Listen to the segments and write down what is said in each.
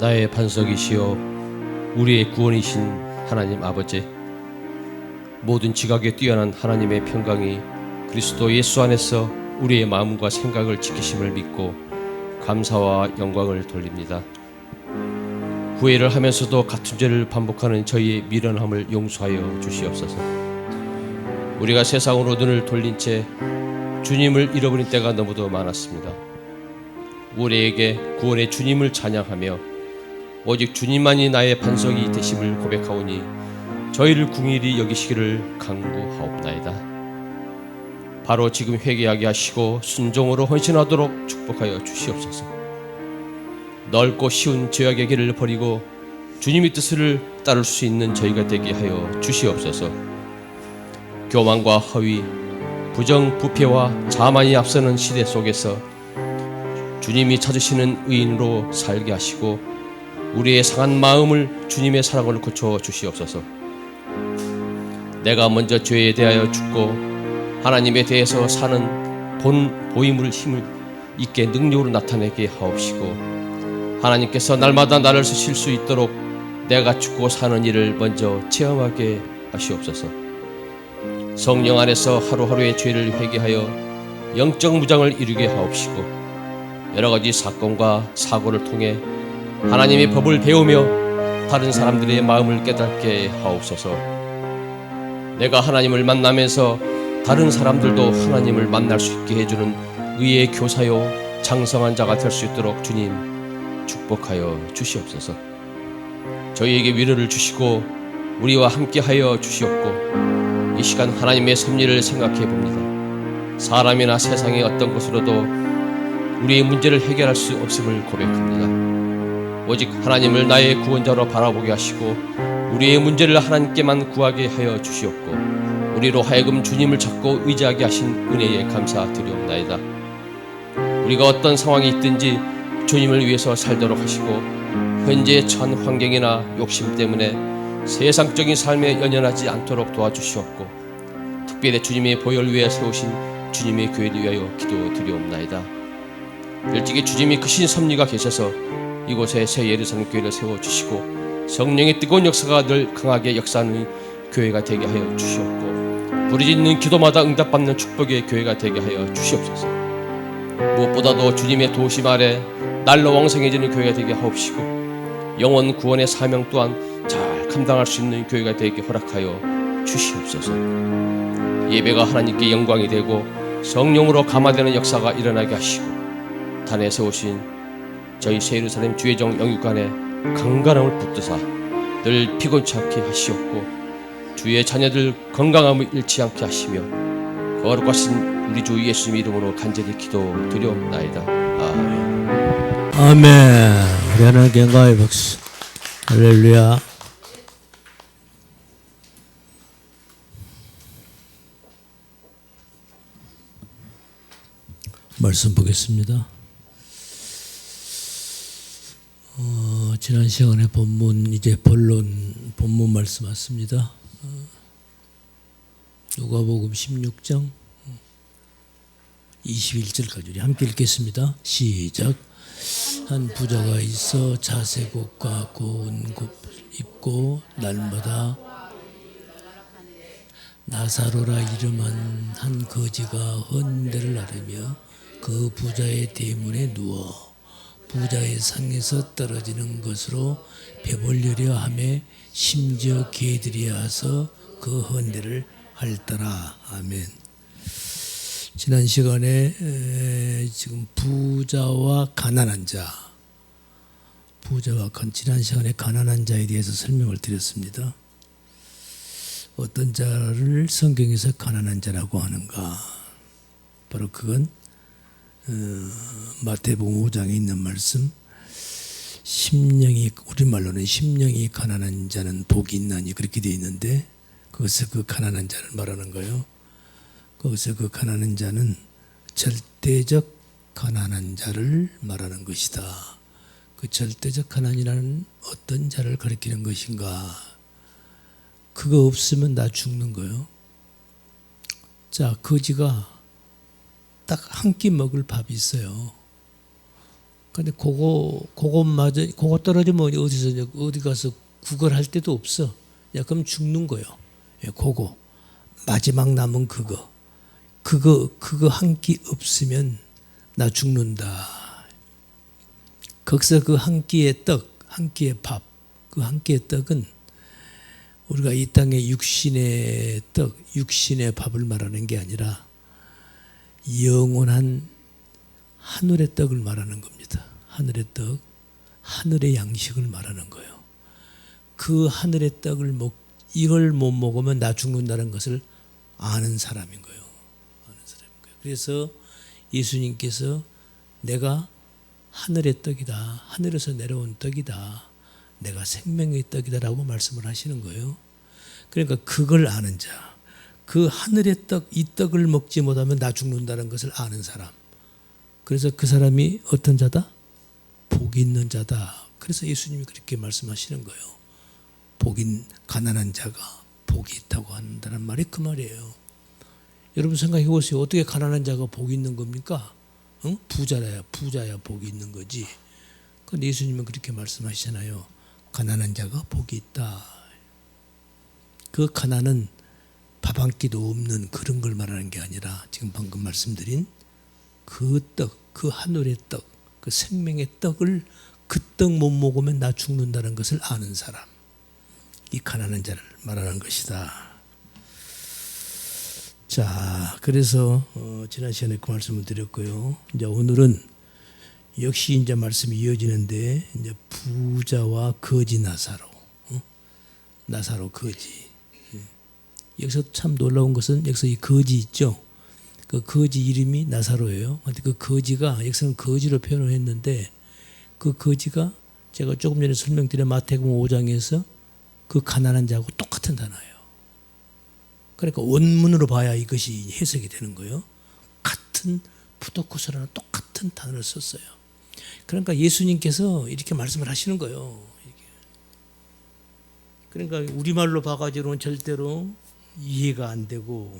나의 반석이시여 우리의 구원이신 하나님 아버지, 모든 지각에 뛰어난 하나님의 평강이 그리스도 예수 안에서 우리의 마음과 생각을 지키심을 믿고 감사와 영광을 돌립니다. 후회를 하면서도 같은 죄를 반복하는 저희의 미련함을 용서하여 주시옵소서. 우리가 세상으로 눈을 돌린 채 주님을 잃어버린 때가 너무도 많았습니다. 우리에게 구원의 주님을 찬양하며 오직 주님만이 나의 반석이 되심을 고백하오니 저희를 궁일이 여기시기를 간구하옵나이다. 바로 지금 회개하게 하시고 순종으로 헌신하도록 축복하여 주시옵소서. 넓고 쉬운 죄악의 길을 버리고 주님의 뜻을 따를 수 있는 저희가 되게 하여 주시옵소서. 교만과 허위, 부정, 부패와 자만이 앞서는 시대 속에서 주님이 찾으시는 의인으로 살게 하시고 우리의 상한 마음을 주님의 사랑으로 고쳐 주시옵소서. 내가 먼저 죄에 대하여 죽고 하나님에 대해서 사는 보임을 힘을 있게 능력으로 나타내게 하옵시고, 하나님께서 날마다 나를 쓰실 수 있도록 내가 죽고 사는 일을 먼저 체험하게 하시옵소서. 성령 안에서 하루하루의 죄를 회개하여 영적 무장을 이루게 하옵시고, 여러가지 사건과 사고를 통해 하나님의 법을 배우며 다른 사람들의 마음을 깨닫게 하옵소서. 내가 하나님을 만나면서 다른 사람들도 하나님을 만날 수 있게 해주는 의의 교사요 장성한 자가 될 수 있도록 주님 축복하여 주시옵소서. 저희에게 위로를 주시고 우리와 함께하여 주시옵고, 이 시간 하나님의 섭리를 생각해 봅니다. 사람이나 세상의 어떤 것으로도 우리의 문제를 해결할 수 없음을 고백합니다. 오직 하나님을 나의 구원자로 바라보게 하시고 우리의 문제를 하나님께만 구하게 하여 주시옵고, 우리로 하여금 주님을 찾고 의지하게 하신 은혜에 감사드리옵나이다. 우리가 어떤 상황이 있든지 주님을 위해서 살도록 하시고, 현재 처한 환경이나 욕심 때문에 세상적인 삶에 연연하지 않도록 도와주시옵고, 특별히 주님의 보혈 위에 세우신 주님의 교회를 위하여 기도드리옵나이다. 일찍이 주님이 크신 섭리가 계셔서 이곳에 새 예루살렘 교회를 세워주시고 성령의 뜨거운 역사가 늘 강하게 역사하는 교회가 되게 하여 주시옵고, 부르짖는 기도마다 응답받는 축복의 교회가 되게 하여 주시옵소서. 무엇보다도 주님의 도우심 아래 날로 왕성해지는 교회가 되게 하옵시고, 영혼 구원의 사명 또한 잘 감당할 수 있는 교회가 되게 허락하여 주시옵소서. 예배가 하나님께 영광이 되고 성령으로 감화되는 역사가 일어나게 하시고, 단에 세우신 저희 새 예루살렘 주의정 영육간에 강건함을 붙드사 늘 피곤치 않게 하시옵고, 주의 자녀들 건강함을 잃지 않게 하시며 거룩하신 우리 주 예수님 이름으로 간절히 기도드리옵나이다. 아멘. 아멘. 우리 하나님께 영광의 박수. 할렐루야. 말씀 보겠습니다. 지난 시간에 본문, 이제 본문 말씀 왔습니다. 누가복음 16장 21절까지 우리 함께 읽겠습니다. 시작. 한 부자가 있어 자색 옷과 고운 굽 입고 날마다 나사로라 이름한 한 거지가 헌대를 나르며 그 부자의 대문에 누워 부자의 상에서 떨어지는 것으로 배불리려 하며 심지어 개들이 와서 그 헌대를 할더라. 아멘. 지난 시간에 지금 부자와 가난한 자, 지난 시간에 가난한 자에 대해서 설명을 드렸습니다. 어떤 자를 성경에서 가난한 자라고 하는가? 바로 그건 마태복음 5장에 있는 말씀, 우리말로는 심령이 가난한 자는 복이 있나니 그렇게 되어 있는데, 거기서 그 가난한 자를 말하는 거예요. 거기서 그 가난한 자는 절대적 가난한 자를 말하는 것이다. 그 절대적 가난이라는 어떤 자를 가리키는 것인가? 그거 없으면 나 죽는 거예요. 자, 거지가 딱 한 끼 먹을 밥이 있어요. 근데 그거 떨어지면 어디 가서 구걸할 데도 없어. 야, 그럼 죽는 거요. 예, 그거. 마지막 남은 그거 한 끼 없으면 나 죽는다. 거기서 그 한 끼의 떡, 한 끼의 밥, 그 한 끼의 떡은 우리가 이 땅의 육신의 떡, 육신의 밥을 말하는 게 아니라 영원한 하늘의 떡을 말하는 겁니다. 하늘의 떡, 하늘의 양식을 말하는 거예요. 그 하늘의 떡을 이걸 못 먹으면 나 죽는다는 것을 아는 사람인 거예요. 아는 사람인 거예요. 그래서 예수님께서 내가 하늘의 떡이다. 하늘에서 내려온 떡이다. 내가 생명의 떡이다라고 말씀을 하시는 거예요. 그러니까 그걸 아는 자, 그 하늘의 떡, 이 떡을 먹지 못하면 나 죽는다는 것을 아는 사람. 그래서 그 사람이 어떤 자다? 복이 있는 자다. 그래서 예수님이 그렇게 말씀하시는 거예요. 가난한 자가 복이 있다고 한다는 말이 그 말이에요. 여러분 생각해 보세요. 어떻게 가난한 자가 복이 있는 겁니까? 응? 부자야 복이 있는 거지. 그런데 예수님은 그렇게 말씀하시잖아요. 가난한 자가 복이 있다. 그 가난은 밥 한 끼도 없는 그런 걸 말하는 게 아니라 지금 방금 말씀드린 그 떡, 그 하늘의 떡, 그 생명의 떡을 그 떡 못 먹으면 나 죽는다는 것을 아는 사람. 이 가난한 자를 말하는 것이다. 자, 그래서 지난 시간에 그 말씀을 드렸고요. 이제 오늘은 역시 이제 말씀이 이어지는데 이제 부자와 거지 나사로, 나사로 거지. 여기서 참 놀라운 것은 여기서 이 거지 있죠. 그 거지 이름이 나사로예요. 근데 그 거지가 여기서는 거지로 표현을 했는데 그 거지가 제가 조금 전에 설명드린 마태복음 5장에서 그 가난한 자하고 똑같은 단어예요. 그러니까 원문으로 봐야 이것이 해석이 되는 거예요. 같은 푸도코스라는 똑같은 단어를 썼어요. 그러니까 예수님께서 이렇게 말씀을 하시는 거예요. 그러니까 우리말로 봐가지고는 절대로 이해가 안 되고,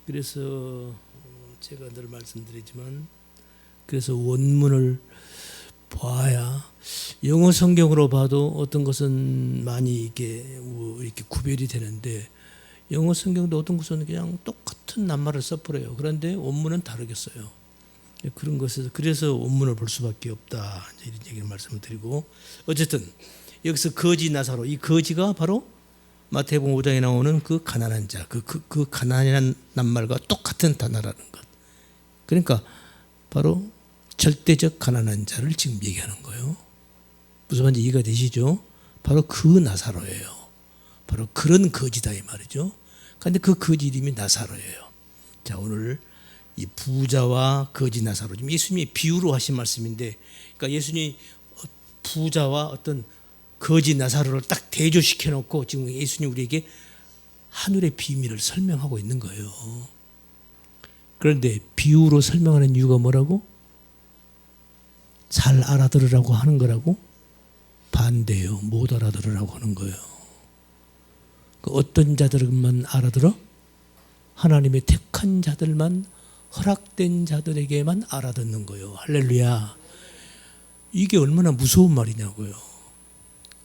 그래서 제가 늘 말씀드리지만 그래서 원문을 봐야, 영어 성경으로 봐도 어떤 것은 많이 이렇게 구별이 되는데 영어 성경도 어떤 것은 그냥 똑같은 낱말을 써버려요. 그런데 원문은 다르겠어요. 그런 것에서 그래서 원문을 볼 수밖에 없다. 이런 얘기를 말씀을 드리고, 어쨌든 여기서 거지 나사로, 이 거지가 바로 마태복음 5장에 나오는 그 가난한 자, 그 가난이라는 낱말과 똑같은 단어라는 것. 그러니까 바로 절대적 가난한 자를 지금 얘기하는 거예요. 무슨 말인지 이해가 되시죠? 바로 그 나사로예요. 바로 그런 거지다 이 말이죠. 그런데 그 거지 이름이 나사로예요. 자, 오늘 이 부자와 거지 나사로, 지금 예수님이 비유로 하신 말씀인데, 그러니까 예수님이 부자와 어떤 거지 나사로를 딱 대조시켜 놓고 지금 예수님 우리에게 하늘의 비밀을 설명하고 있는 거예요. 그런데 비유로 설명하는 이유가 뭐라고? 잘 알아들으라고 하는 거라고? 반대요. 못 알아들으라고 하는 거예요. 그 어떤 자들만 알아들어? 하나님의 택한 자들만, 허락된 자들에게만 알아듣는 거예요. 할렐루야. 이게 얼마나 무서운 말이냐고요.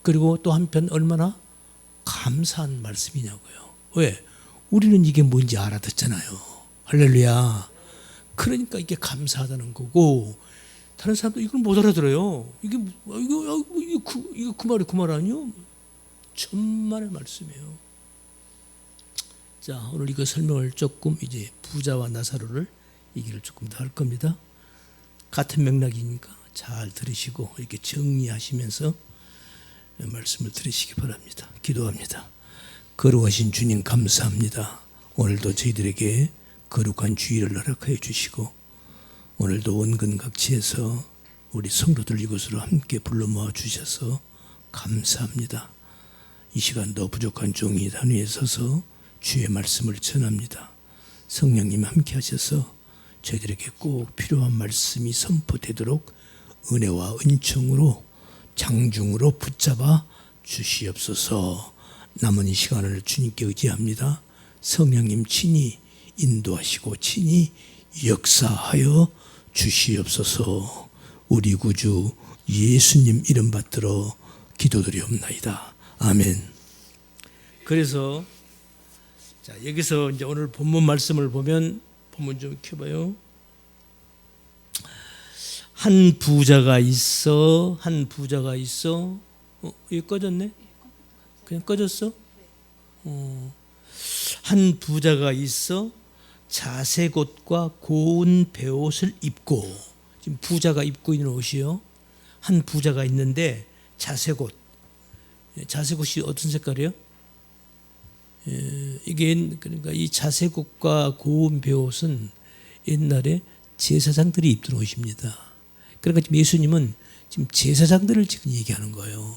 그리고 또 한편 얼마나 감사한 말씀이냐고요. 왜? 우리는 이게 뭔지 알아듣잖아요. 할렐루야. 그러니까 이게 감사하다는 거고, 다른 사람도 이걸 못 알아들어요. 이거 그 말이 그 말 아니요? 천만의 말씀이에요. 자, 오늘 이거 설명을 조금 이제 부자와 나사로를 얘기를 조금 더 할 겁니다. 같은 맥락이니까 잘 들으시고 이렇게 정리하시면서 말씀을 들으시기 바랍니다. 기도합니다. 거룩하신 주님 감사합니다. 오늘도 저희들에게 거룩한 주의를 허락하여 주시고, 오늘도 원근각지에서 우리 성도들 이곳으로 함께 불러 모아 주셔서 감사합니다. 이 시간도 부족한 종이 단 위에 서서 주의 말씀을 전합니다. 성령님 함께 하셔서 저희들에게 꼭 필요한 말씀이 선포되도록 은혜와 은총으로 장중으로 붙잡아 주시옵소서. 남은 이 시간을 주님께 의지합니다. 성령님 친히 인도하시고 친히 역사하여 주시옵소서. 우리 구주 예수님 이름 받들어 기도드리옵나이다. 아멘. 그래서 자, 여기서 이제 오늘 본문 말씀을 보면 본문 좀 켜봐요. 한 부자가 있어. 여기 꺼졌네? 그냥 꺼졌어? 한 부자가 있어 자색옷과 고운 베옷을 입고, 지금 부자가 입고 있는 옷이요. 한 부자가 있는데 자색옷이 어떤 색깔이요? 이게 그러니까 이 자색옷과 고운 베옷은 옛날에 제사장들이 입던 옷입니다. 그러니까 지금 예수님은 지금 제사장들을 지금 얘기하는 거예요.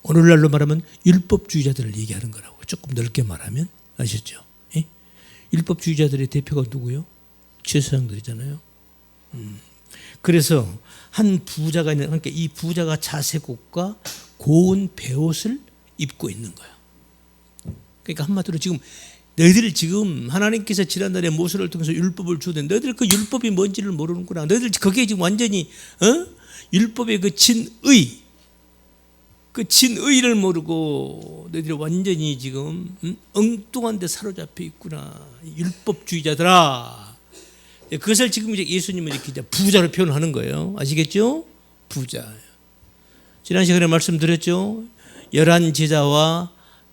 오늘날로 말하면 율법주의자들을 얘기하는 거라고. 조금 넓게 말하면 아셨죠? 예? 율법주의자들의 대표가 누구요? 제사장들이잖아요. 그래서 한 부자가 있는, 그러니까 이 부자가 자색옷과 고운 베옷을 입고 있는 거야. 그러니까 한마디로 지금 너희들 지금 하나님께서 지난날에 모세를 통해서 율법을 주는데 너희들 그 율법이 뭔지를 모르는구나. 너희들 거기에 지금 완전히 율법의 그 진의를 모르고 너희들이 완전히 지금 엉뚱한 데 사로잡혀 있구나. 율법주의자들아. 그것을 지금 이제 예수님은 이렇게 이제 부자로 표현하는 거예요. 아시겠죠? 부자. 지난 시간에 말씀드렸죠. 11제자와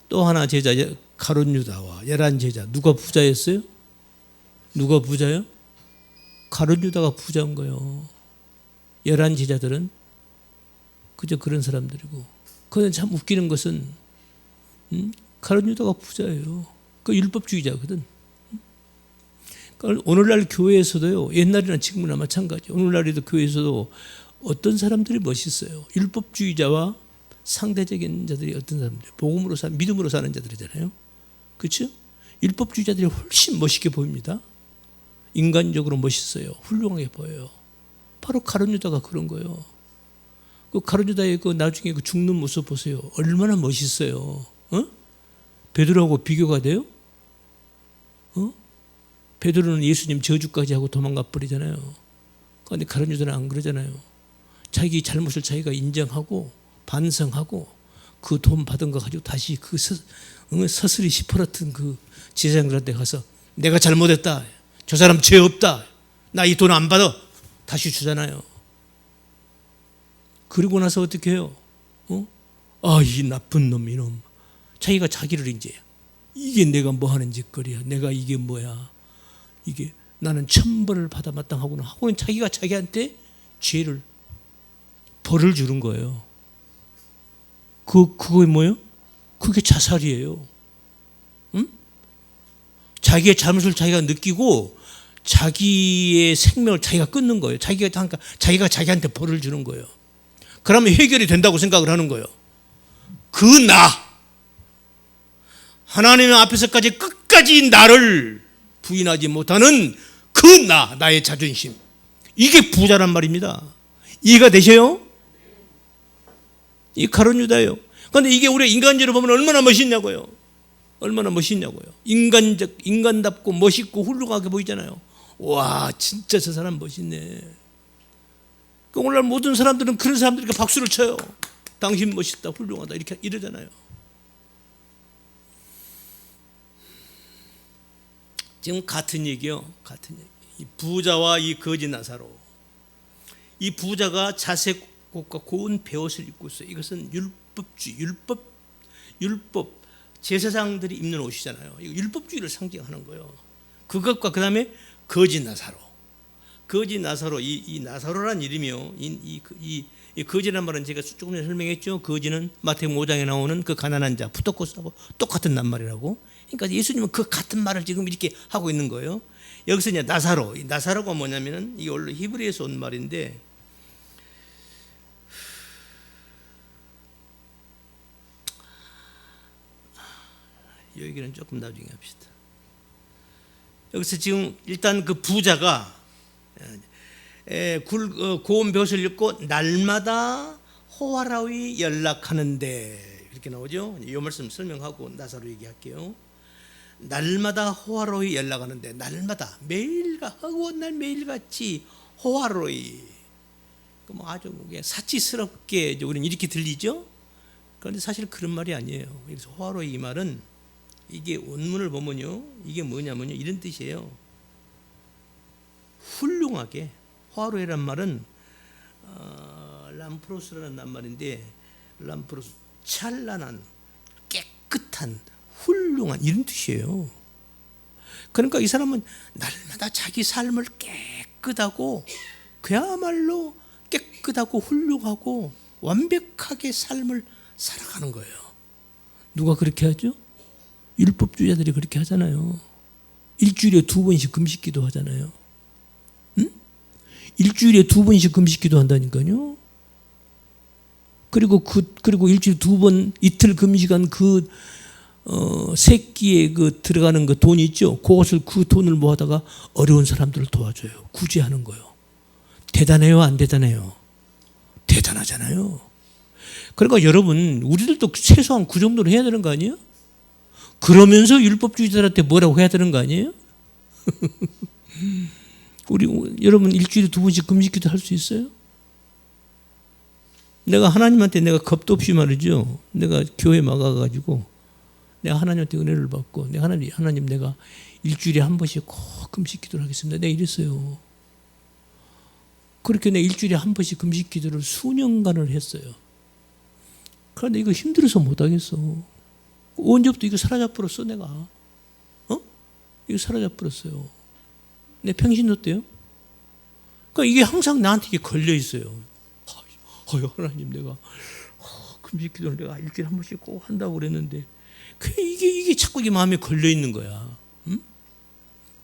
또 하나 제자 가룟 유다와 11제자, 누가 부자였어요? 누가 부자요? 가룟 유다가 부자인 거예요. 11제자들은 그저 그런 사람들이고. 그런데 참 웃기는 것은 가룟 유다가 부자예요. 그 율법주의자거든. 그러니까 오늘날 교회에서도요, 옛날이나 지금이나 마찬가지. 오늘날에도 교회에서도 어떤 사람들이 멋있어요. 율법주의자와 상대적인 자들이 어떤 사람들, 복음으로 사는, 믿음으로 사는 자들이잖아요. 그렇죠? 율법주의자들이 훨씬 멋있게 보입니다. 인간적으로 멋있어요. 훌륭하게 보여요. 바로 가룟 유다가 그런 거예요. 그 가룟 유다의 그 나중에 그 죽는 모습 보세요. 얼마나 멋있어요. 베드로하고 비교가 돼요? 베드로는 예수님 저주까지 하고 도망가 버리잖아요. 그런데 가룟 유다는 안 그러잖아요. 자기 잘못을 자기가 인정하고 반성하고 그 돈 받은 거 가지고 다시 그 서슬이 시퍼렇던 그 제사장들한테 가서 내가 잘못했다. 저 사람 죄 없다. 나 이 돈 안 받아. 다시 주잖아요. 그리고 나서 어떻게 해요? 이 나쁜 놈 이놈. 자기가 자기를 이제 이게 내가 뭐 하는 짓거리야. 내가 이게 뭐야. 이게 나는 천벌을 받아 마땅하구나 하고는 자기가 자기한테 죄를 벌을 주는 거예요. 그게 뭐예요? 그게 자살이에요. 자기의 잘못을 자기가 느끼고 자기의 생명을 자기가 끊는 거예요. 자기가 자기한테 벌을 주는 거예요. 그러면 해결이 된다고 생각을 하는 거예요. 하나님 앞에서까지 끝까지 나를 부인하지 못하는 나의 자존심. 이게 부자란 말입니다. 이해가 되셔요? 이 가룟 유다예요. 그런데 이게 우리 인간적으로 보면 얼마나 멋있냐고요. 인간답고 멋있고 훌륭하게 보이잖아요. 와, 진짜 저 사람 멋있네. 오늘날 모든 사람들은 그런 사람들에게 박수를 쳐요. 당신 멋있다, 훌륭하다 이렇게 이러잖아요. 지금 같은 얘기요. 이 부자와 이 거지 나사로. 이 부자가 자색옷과 고운 베옷을 입고 있어요. 이것은 율법 제사장들이 입는 옷이잖아요. 이거 율법주의를 상징하는 거예요. 그것과 그다음에 거지 나사로. 이 나사로란 이름이요. 이 거지란 말은 제가 조금 전에 설명했죠. 거지는 마태복음 5장에 나오는 그 가난한 자, 푸토코스하고 똑같은 낱말이라고. 그러니까 예수님은 그 같은 말을 지금 이렇게 하고 있는 거예요. 여기서 이제 나사로. 이 나사로가 뭐냐면은 이게 원래 히브리에서 온 말인데 이 얘기는 조금 나중에 합시다. 여기서 지금 일단 그 부자가 고운 벼슬 입고 날마다 호화라위 연락하는데 이렇게 나오죠. 이 말씀 설명하고 나사로 얘기할게요. 날마다 호화로이 연락하는데 날마다 매일같이 호화로이 뭐 아주 사치스럽게 우리는 이렇게 들리죠. 그런데 사실 그런 말이 아니에요. 그래서 호화로이 이 말은 이게 원문을 보면요, 이게 뭐냐면요, 이런 뜻이에요. 훌륭하게. 호화로이란 말은 람프로스라는 낱말인데, 람프로스 찬란한, 깨끗한, 훌륭한 이런 뜻이에요. 그러니까 이 사람은 날마다 자기 삶을 깨끗하고 그야말로 깨끗하고 훌륭하고 완벽하게 삶을 살아가는 거예요. 누가 그렇게 하죠? 율법주의자들이 그렇게 하잖아요. 일주일에 2번씩 금식기도 하잖아요. 응? 일주일에 2번씩 금식기도 한다니까요. 그리고 일주일에 2번 이틀 금식한 새끼에 들어가는 돈이 있죠. 그 돈을 모아다가 어려운 사람들을 도와줘요. 구제하는 거예요. 대단해요, 안 대단해요? 대단하잖아요. 그러니까 여러분, 우리들도 최소한 그 정도는 해야 되는 거 아니에요? 그러면서 율법주의자들한테 뭐라고 해야 되는 거 아니에요? 여러분 일주일에 2번씩 금식기도 할 수 있어요? 내가 하나님한테 내가 겁도 없이 말이죠. 내가 교회 막아가지고 내가 하나님한테 은혜를 받고 내가 하나님 내가 일주일에 한 번씩 꼭 금식기도를 하겠습니다. 내가 이랬어요. 그렇게 내가 일주일에 한 번씩 금식기도를 수년간을 했어요. 그런데 이거 힘들어서 못하겠어. 언제부터 이거 사라져버렸어 내가. 이거 사라져버렸어요. 내 평신도 때요. 그러니까 이게 항상 나한테 이게 걸려 있어요. 하나님 내가 금식기도를 내가 일주일에 한 번씩 꼭 한다고 그랬는데 이게 자꾸 이게 마음에 걸려 있는 거야. 응?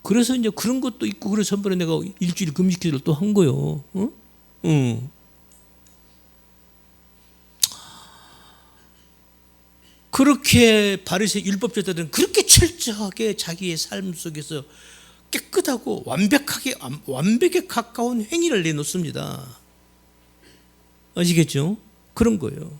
그래서 이제 그런 것도 있고 그래서 전번에 내가 일주일 금식기도를 또 한 거요. 응? 그렇게 바리새 율법주의자들은 그렇게 철저하게 자기의 삶 속에서 깨끗하고 완벽에 가까운 행위를 내놓습니다. 아시겠죠? 그런 거예요.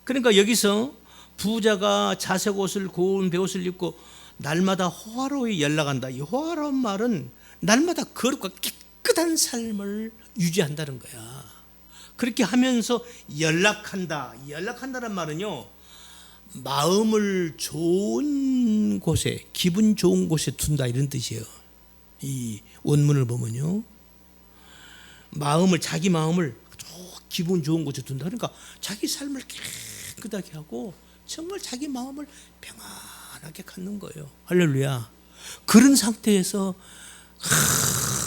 그러니까 여기서 부자가 자색 옷을 고운 베옷을 입고 날마다 호화로이 연락한다. 이 호화로운 말은 날마다 거룩과 깨끗한 삶을 유지한다는 거야. 그렇게 하면서 연락한다는 말은요, 마음을 좋은 곳에, 기분 좋은 곳에 둔다 이런 뜻이에요. 이 원문을 보면요, 자기 마음을 기분 좋은 곳에 둔다. 그러니까 자기 삶을 깨끗하게 하고 정말 자기 마음을 평안하게 갖는 거예요. 할렐루야. 그런 상태에서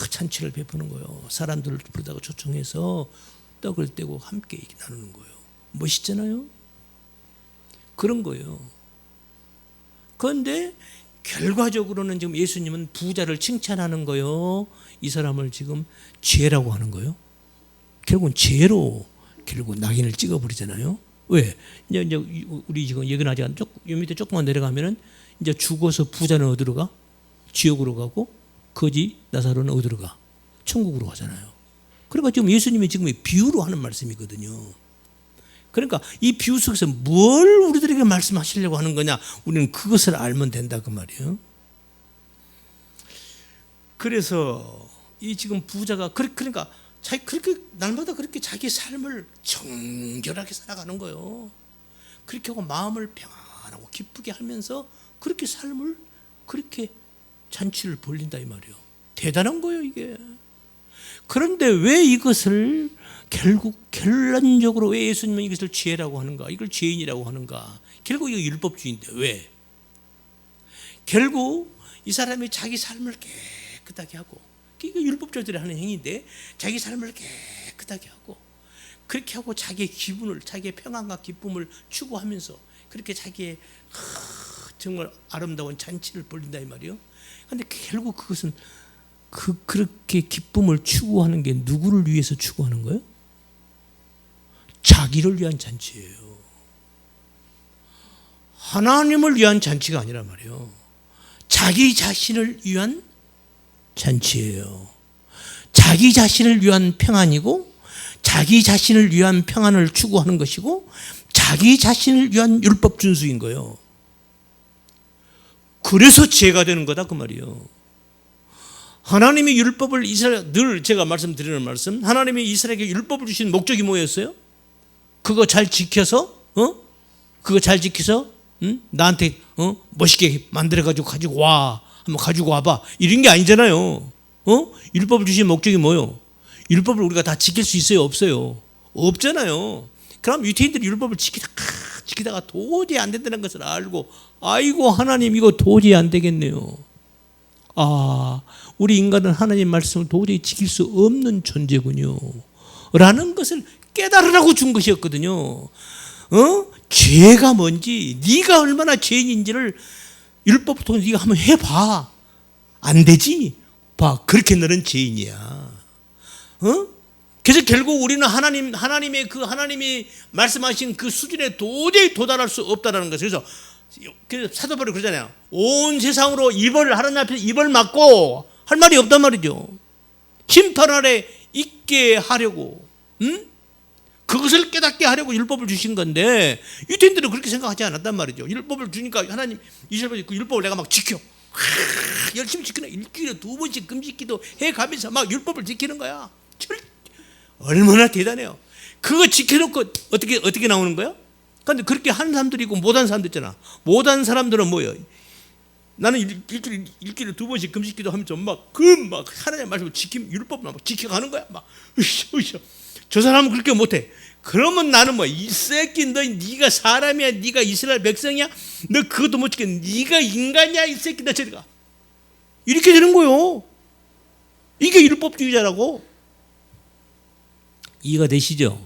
잔치를 베푸는 거예요. 사람들을 부르다가 초청해서 떡을 떼고 함께 나누는 거예요. 멋있잖아요. 그런 거예요. 그런데 결과적으로는 지금 예수님은 부자를 칭찬하는 거예요. 이 사람을 지금 죄라고 하는 거예요. 결국은 죄로 낙인을 찍어버리잖아요. 왜? 이제 우리 지금 여기 아직 요 밑에 조금만 내려가면은 이제 죽어서 부자는 어디로 가? 지옥으로 가고 거지 나사로는 어디로 가? 천국으로 가잖아요. 그러니까 지금 예수님이 지금 비유로 하는 말씀이거든요. 그러니까 이 비유 속에서 뭘 우리들에게 말씀하시려고 하는 거냐? 우리는 그것을 알면 된다 그 말이에요. 그래서 이 지금 부자가 그러니까 그렇게 날마다 그렇게 자기 삶을 정결하게 살아가는 거예요. 그렇게 하고 마음을 평안하고 기쁘게 하면서 그렇게 삶을 그렇게 잔치를 벌린다 이 말이에요. 대단한 거예요 이게. 그런데 왜 이것을 결론적으로 왜 예수님은 이것을 죄라고 하는가? 이걸 죄인이라고 하는가? 결국 이거 율법주의인데 왜? 결국 이 사람이 자기 삶을 깨끗하게 하고, 이거 율법주의들이 하는 행위인데 자기 삶을 깨끗하게 하고 그렇게 하고 자기의 자기의 평안과 기쁨을 추구하면서 그렇게 자기의 정말 아름다운 잔치를 벌린다 이 말이에요. 그런데 결국 그것은 그렇게 기쁨을 추구하는 게 누구를 위해서 추구하는 거예요? 자기를 위한 잔치예요. 하나님을 위한 잔치가 아니라 말이에요. 자기 자신을 위한 잔치예요. 자기 자신을 위한 평안이고 자기 자신을 위한 평안을 추구하는 것이고 자기 자신을 위한 율법 준수인 거예요. 그래서 죄가 되는 거다 그 말이에요. 하나님이 율법을 이스라엘, 늘 제가 말씀드리는 말씀, 하나님이 이스라엘에게 율법을 주신 목적이 뭐였어요? 그거 잘 지켜서 그거 잘 지켜서 나한테 멋있게 만들어가지고 와, 한번 가지고 와봐, 이런 게 아니잖아요. 율법을 주신 목적이 뭐요? 율법을 우리가 다 지킬 수 있어요? 없어요? 없잖아요. 그럼 유태인들이 율법을 지키다가 도저히 안 된다는 것을 알고, 아이고 하나님 이거 도저히 안 되겠네요. 우리 인간은 하나님 말씀을 도저히 지킬 수 없는 존재군요 라는 것을 깨달으라고 준 것이었거든요. 죄가 뭔지, 네가 얼마나 죄인인지를 율법을 통해서 네가 한번 해봐. 안 되지? 봐, 그렇게 너는 죄인이야. 그래서 결국 우리는 하나님의 하나님이 말씀하신 그 수준에 도저히 도달할 수 없다는 것을. 그래서 사도 바울이 그러잖아요. 온 세상으로 하나님 앞에서 입을 막고 할 말이 없단 말이죠. 심판 아래 있게 하려고, 그것을 깨닫게 하려고 율법을 주신 건데, 유대인들은 그렇게 생각하지 않았단 말이죠. 율법을 주니까 하나님 이스라엘 그 율법을 내가 막 지켜, 열심히 지키는, 일주일에 2번씩 금식기도 해가면서 막 율법을 지키는 거야. 얼마나 대단해요. 그거 지켜놓고 어떻게 나오는 거야? 그런데 그렇게 하는 사람들이 있고 못한 사람들 있잖아. 못한 사람들은 뭐예요? 나는 일주일에 2번씩 금식기도 하면서 막 하나님의 말씀을 율법을 막 지켜가는 거야. 막 으쌰. 저 사람은 그렇게 못해. 그러면 나는 이 새끼, 네가 사람이야, 네가 이스라엘 백성이야, 너 그것도 못 지켜, 네가 인간이야 이 새끼, 너 저리 가. 이렇게 되는 거요. 이게 율법주의자라고. 이해가 되시죠?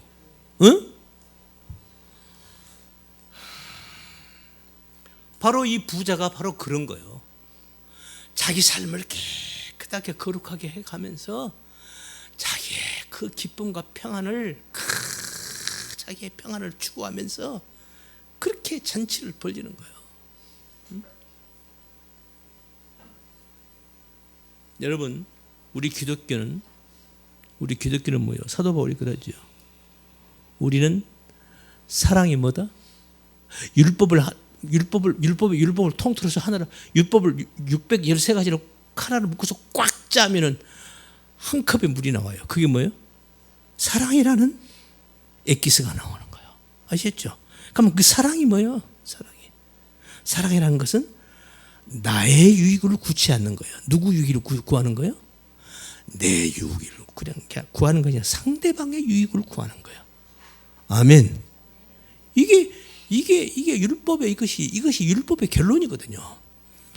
바로 이 부자가 바로 그런 거예요. 자기 삶을 깨끗하게 거룩하게 해가면서 자기의 그 기쁨과 평안을, 자기의 평안을 추구하면서 그렇게 잔치를 벌리는 거예요. 여러분, 우리 기독교는 뭐예요? 사도 바울이 그러죠. 우리는 사랑이 뭐다? 율법을 통틀어서 하나로, 율법을 613가지로 하나를 묶어서 꽉 짜면은 한 컵의 물이 나와요. 그게 뭐예요? 사랑이라는 엑기스가 나오는 거예요. 아시겠죠? 그러면 그 사랑이 뭐예요? 사랑이라는 것은 나의 유익을 구치 않는 거예요. 누구 유익을 구하는 거예요? 내 유익을 그냥 구하는 것이 아니라 상대방의 유익을 구하는 거예요. 아멘. 이게 율법의 이것이 율법의 결론이거든요.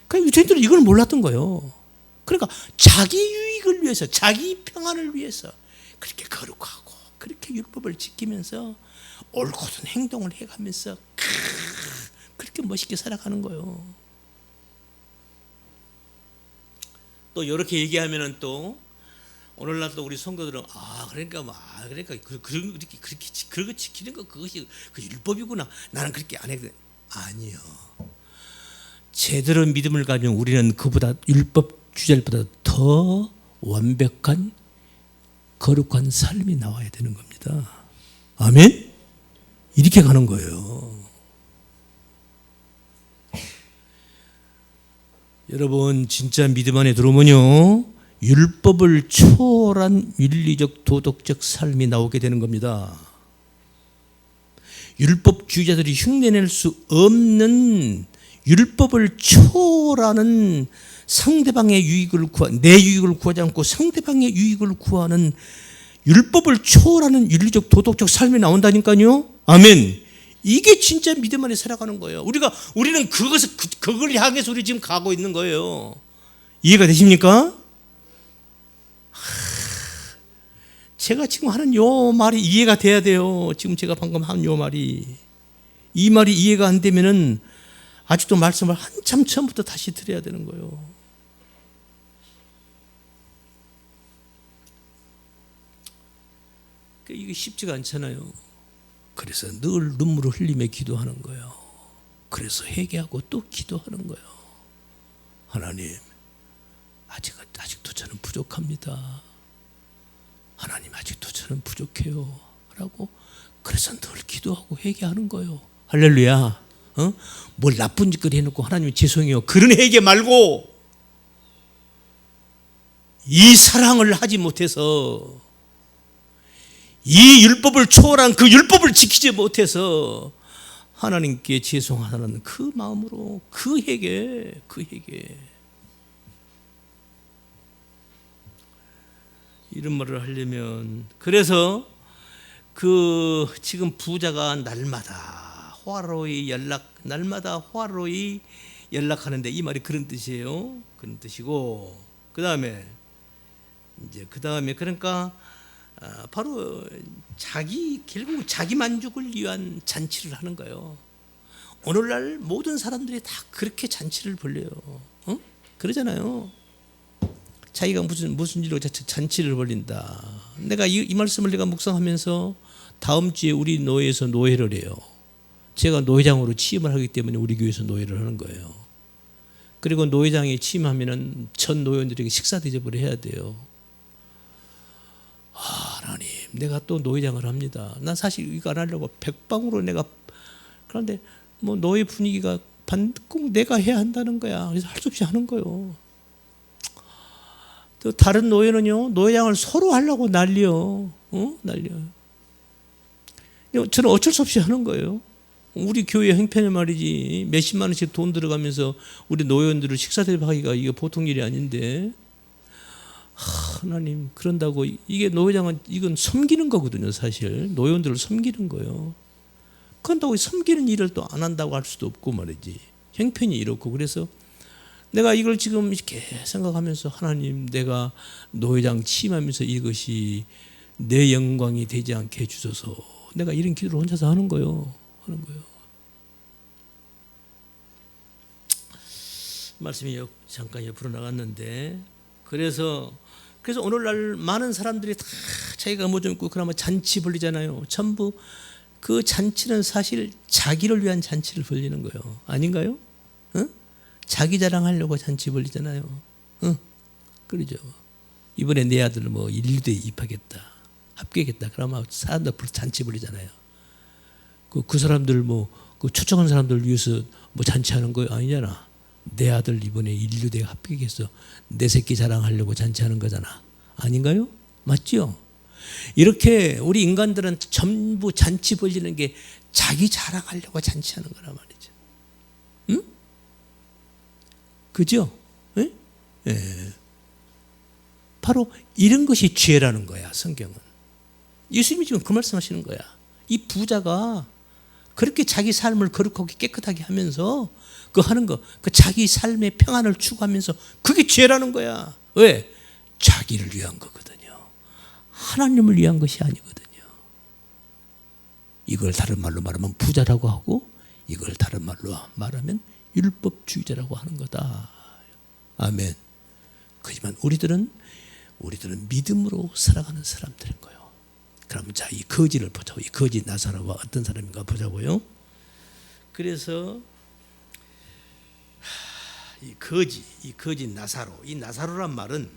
그러니까 유대인들은 이걸 몰랐던 거예요. 그러니까 자기 유익을 위해서, 자기 평안을 위해서 그렇게 거룩하고 그렇게 율법을 지키면서 옳고든 행동을 해가면서 그렇게 멋있게 살아가는 거예요. 또 이렇게 얘기하면은 또 오늘날도 우리 성도들은 그러니까 그렇게 지키는 거 그것이 그 율법이구나. 나는 그렇게 안 해도 아니요. 제대로 믿음을 가진 우리는 그보다 율법 주자들보다 더 완벽한 거룩한 삶이 나와야 되는 겁니다. 아멘. 이렇게 가는 거예요. 여러분, 진짜 믿음 안에 들어오면요, 율법을 초월한 윤리적 도덕적 삶이 나오게 되는 겁니다. 율법주의자들이 흉내낼 수 없는 율법을 초월하는 상대방의 유익을 내 유익을 구하지 않고 상대방의 유익을 구하는 율법을 초월하는 윤리적 도덕적 삶이 나온다니까요. 아멘. 이게 진짜 믿음 안에 살아가는 거예요. 우리는 그걸 향해서 우리 지금 가고 있는 거예요. 이해가 되십니까? 제가 지금 하는 요 말이 이해가 돼야 돼요. 지금 제가 방금 한 요 말이, 이 말이 이해가 안 되면은 아직도 말씀을 한참 처음부터 다시 드려야 되는 거예요. 이게 쉽지가 않잖아요. 그래서 늘 눈물을 흘리며 기도하는 거예요. 그래서 회개하고 또 기도하는 거예요. 하나님, 아직도 저는 부족합니다. 하나님, 아직도 저는 부족해요. 라고 그래서 늘 기도하고 회개하는 거예요. 할렐루야. 뭘 나쁜 짓거리 해놓고 하나님 죄송해요, 그런 회개 말고 이 사랑을 하지 못해서, 이 율법을 초월한 그 율법을 지키지 못해서 하나님께 죄송하다는 그 마음으로 그 회개 이런 말을 하려면, 그래서 그 지금 부자가 날마다 호화로이 연락하는데 이 말이 그런 뜻이에요. 그런 뜻이고, 그 다음에 그러니까 바로 결국 자기 만족을 위한 잔치를 하는 거예요. 오늘날 모든 사람들이 다 그렇게 잔치를 벌려요. 그러잖아요. 자기가 무슨 일로 잔치를 벌린다. 내가 이 말씀을 내가 묵상하면서 다음 주에 우리 노회에서 노회를 해요. 제가 노회장으로 취임을 하기 때문에 우리 교회에서 노회를 하는 거예요. 그리고 노회장이 취임하면은 전 노회원들에게 식사 대접을 해야 돼요. 하나님, 내가 또 노회장을 합니다. 난 사실 이거 안 하려고 백방으로 내가, 그런데 뭐 노회 분위기가 꼭 내가 해야 한다는 거야. 그래서 할 수 없이 하는 거예요. 또 다른 노회는요, 노회장을 서로 하려고 난리요. 저는 어쩔 수 없이 하는 거예요. 우리 교회 형편이 말이지 몇십만 원씩 돈 들어가면서 우리 노회원들을 식사 대접하기가 이게 보통 일이 아닌데, 하나님, 그런다고 이게 노회장은 이건 섬기는 거거든요. 사실 노회원들을 섬기는 거예요. 그런다고 섬기는 일을 또 안 한다고 할 수도 없고 말이지. 형편이 이렇고. 그래서 내가 이걸 지금 이렇게 생각하면서, 하나님, 내가 노회장 취임하면서 이것이 내 영광이 되지 않게 해주소서. 내가 이런 기도를 혼자서 하는 거예요. 말씀이 잠깐 옆으로 나갔는데, 그래서 오늘날 많은 사람들이 다 자기가 뭐 좀 있고 그러면 잔치 벌리잖아요. 전부 그 잔치는 사실 자기를 위한 잔치를 벌리는 거예요. 아닌가요? 자기 자랑하려고 잔치 벌리잖아요. 그러죠. 이번에 내 아들 뭐 인류대에 입학했다, 합격했다, 그러면 사람들 잔치 벌리잖아요. 그 사람들 그 초청한 사람들 위해서 뭐 잔치하는 거 아니잖아. 내 아들 이번에 인류대에 합격했어, 내 새끼 자랑하려고 잔치하는 거잖아. 아닌가요? 맞죠? 이렇게 우리 인간들은 전부 잔치 벌리는 게 자기 자랑하려고 잔치하는 거란 말이죠. 응? 그죠? 예? 바로 이런 것이 죄라는 거야, 성경은. 예수님이 지금 그 말씀하시는 거야. 이 부자가 그렇게 자기 삶을 거룩하고 깨끗하게 하면서 그 하는 거, 그 자기 삶의 평안을 추구하면서 그게 죄라는 거야. 왜? 자기를 위한 거거든요. 하나님을 위한 것이 아니거든요. 이걸 다른 말로 말하면 부자라고 하고, 이걸 다른 말로 말하면 율법주의자라고 하는 거다. 아멘. 그렇지만 우리들은 믿음으로 살아가는 사람들인 거예요. 그럼 자, 이 거지를 보자고. 이 거지 나사로가 어떤 사람인가 보자고요. 그래서 이 거지 나사로, 이 나사로란 말은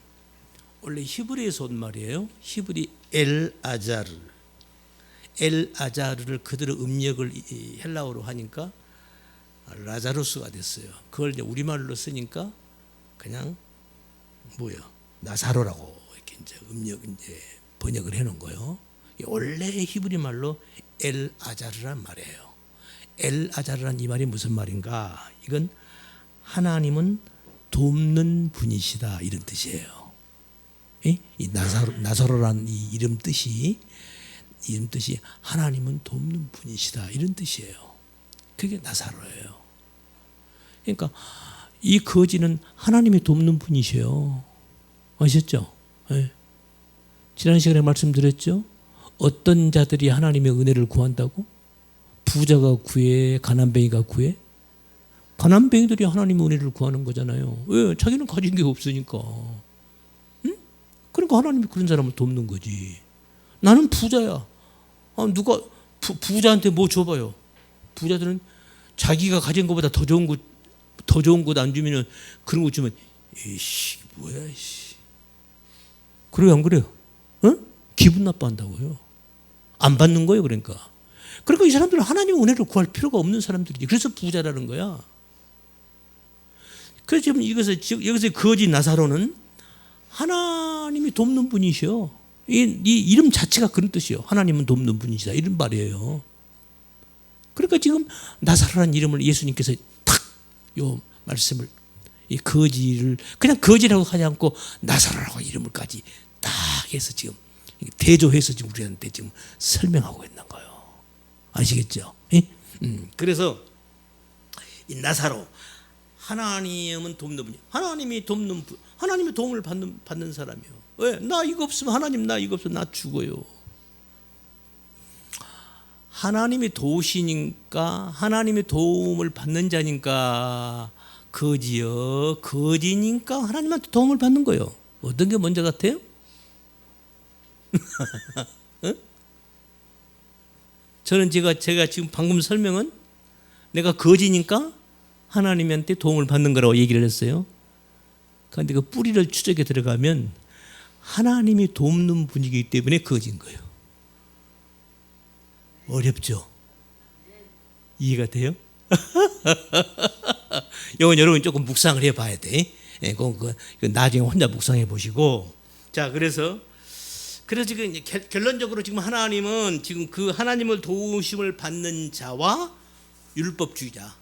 원래 히브리에서 온 말이에요. 히브리 엘아자르를 그대로 음력을 헬라어로 하니까 라자루스가 됐어요. 그걸 이제 우리말로 쓰니까 그냥 나사로라고 이렇게 이제 번역을 해놓은 거예요. 원래 히브리 말로 엘아자르란 말이에요. 엘아자르란 이 말이 무슨 말인가? 이건 하나님은 돕는 분이시다, 이런 뜻이에요. 이 나사로란 이 이름 뜻이 하나님은 돕는 분이시다, 이런 뜻이에요. 그게 나사로예요. 그러니까 이 거지는 하나님이 돕는 분이셔요. 아셨죠? 네. 지난 시간에 말씀드렸죠? 어떤 자들이 하나님의 은혜를 구한다고? 부자가 구해? 가난뱅이가 구해? 가난뱅이들이 하나님의 은혜를 구하는 거잖아요. 왜? 자기는 가진 게 없으니까. 응? 그러니까 하나님이 그런 사람을 돕는 거지. 나는 부자야. 누가 부자한테 뭐 줘봐요. 부자들은 자기가 가진 것보다 더 좋은 것 안 주면은, 그런 거 주면 이씨 뭐야 이씨. 그래요, 안 그래요? 기분 나빠한다고요. 안 받는 거예요. 그러니까 이 사람들은 하나님의 은혜를 구할 필요가 없는 사람들이지. 그래서 부자라는 거야. 그래서 지금 여기서 거지 나사로는 하나님이 돕는 분이셔. 이 이름 자체가 그런 뜻이요. 하나님은 돕는 분이시다 이런 말이에요. 그러니까 지금 나사로라는 이름을 예수님께서 탁 요 말씀을 이 거지를 그냥 거지라고 하지 않고 나사로라고 이름을까지 딱 해서 지금 대조해서 지금 우리한테 지금 설명하고 있는 거예요. 아시겠죠? 그래서 이 나사로 하나님은 돕는 분이 하나님이 돕는 분, 하나님의 도움을 받는 사람이요. 왜? 나 이거 없으면 하나님 나 이거 없으면 나 죽어요. 하나님이 도우시니까 하나님의 도움을 받는 자니까 거지요. 거지니까 하나님한테 도움을 받는 거예요. 어떤 게 먼저 같아요? 저는 제가 지금 방금 설명은 내가 거지니까 하나님한테 도움을 받는 거라고 얘기를 했어요. 그런데 그 뿌리를 추적해 들어가면 하나님이 돕는 분이기 때문에 거지인 거예요. 어렵죠? 이해가 돼요? 이건 여러분 조금 묵상을 해봐야 돼. 나중에 혼자 묵상해 보시고. 자, 그래서 지금 결론적으로 지금 하나님은 지금 그 하나님을 도우심을 받는 자와 율법주의자,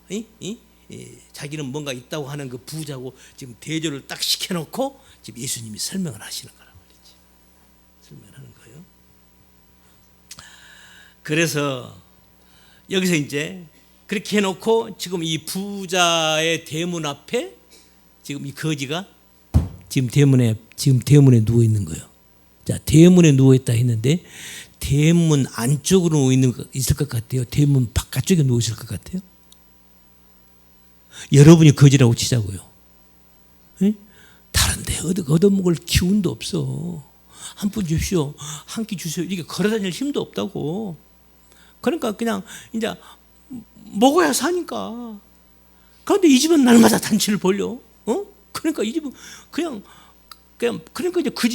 자기는 뭔가 있다고 하는 그 부자고 지금 대조를 딱 시켜놓고 지금 예수님이 설명을 하시는 거란 말이지. 설명을 하는 거예요. 그래서 여기서 이제 그렇게 해놓고 지금 이 부자의 대문 앞에 지금 이 거지가 지금 대문에 누워 있는 거예요. 자, 대문에 누워 있다 했는데 대문 안쪽으로 누워 있을 것 같아요. 대문 바깥쪽에 누워 있을 것 같아요. 여러분이 거지라고 치자고요. 에? 다른데 얻어먹을 기운도 없어. 한 푼 주십시오. 한 끼 주세요. 이게 걸어다닐 힘도 없다고. 그러니까 그냥 이제 먹어야 사니까. 그런데 이 집은 날마다 단체를 벌려. 그러니까 이 집은 그냥 그러니까 이제 그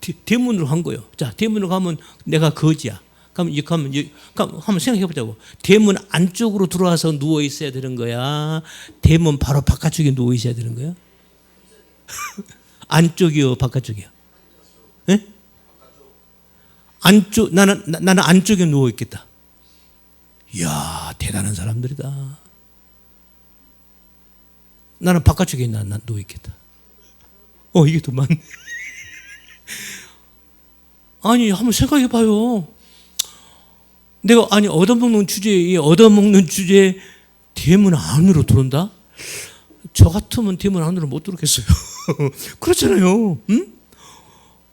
집 대문으로 간 거예요. 자, 대문으로 가면 내가 거지야. 그럼 한번 생각해 보자고. 대문 안쪽으로 들어와서 누워 있어야 되는 거야? 대문 바로 바깥쪽에 누워 있어야 되는 거야? 안쪽이요, 바깥쪽이요? 네? 안쪽. 나는 안쪽에 누워 있겠다. 이야, 대단한 사람들이다. 나는 바깥쪽에 누워 있겠다. 이게 더 많네. 아니, 한번 생각해 봐요. 내가 얻어먹는 주제에 대문 안으로 들어온다? 저 같으면 대문 안으로 못 들어오겠어요. 그렇잖아요. 응?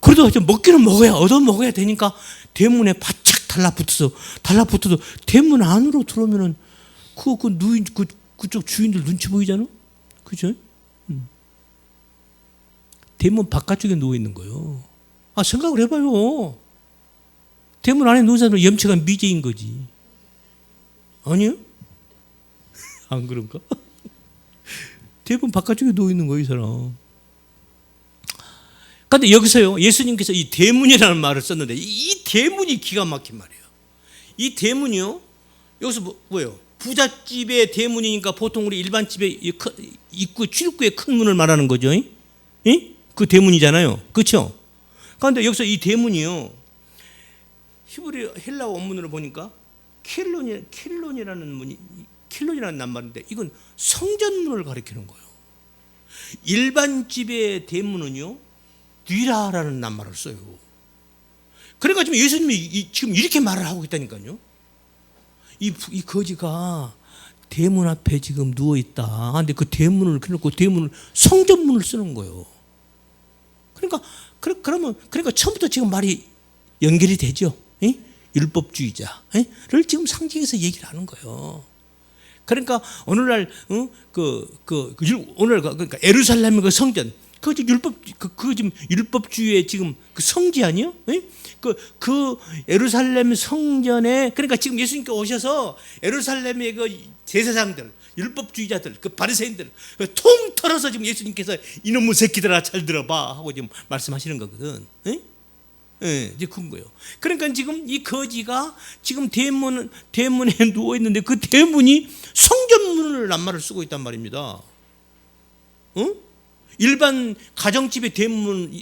그래도 이제 먹기는 먹어야 얻어먹어야 되니까 대문에 바짝 달라붙어도 대문 안으로 들어오면은 그쪽 주인들 눈치 보이잖아? 그죠? 대문 바깥쪽에 누워 있는 거예요. 생각을 해봐요. 대문 안에 누운 사람은 염치가 미제인 거지. 아니요? 안 그런가? 대문 바깥쪽에 누워 있는 거예요, 이 사람. 그런데 여기서요, 예수님께서 이 대문이라는 말을 썼는데 이 대문이 기가 막힌 말이에요. 이 대문이요, 여기서 뭐예요? 부잣집의 대문이니까 보통 우리 일반 집의 입구, 출입구의 큰 문을 말하는 거죠. 그 대문이잖아요. 그렇죠? 그런데 여기서 이 대문이요, 히브리 헬라어 원문으로 보니까 킬론이라는 낱말인데 이건 성전문을 가리키는 거예요. 일반 집의 대문은요, 뒤라라는 낱말을 써요. 그러니까 지금 예수님이 지금 이렇게 말을 하고 있다니까요. 이 거지가 대문 앞에 지금 누워 있다. 근데 그 대문을 켜놓고 대문을 성전문을 쓰는 거예요. 그러니까 처음부터 지금 말이 연결이 되죠. 율법주의자를 지금 상징해서 얘기를 하는 거예요. 그러니까 오늘날 그러니까 예루살렘의 그 성전, 그 지금 율법주의의 지금 그 성지 아니요? 그 예루살렘 성전에, 그러니까 지금 예수님께 오셔서 예루살렘의 그 제사장들, 율법주의자들, 그 바리새인들 통틀어서 지금 예수님께서 이놈의 새끼들아 잘 들어봐 하고 지금 말씀하시는 거거든. 이제 그런 거예요. 그러니까 지금 이 거지가 지금 대문에 누워 있는데 그 대문이 성전문을 낱말을 쓰고 있단 말입니다. 일반 가정집의 대문,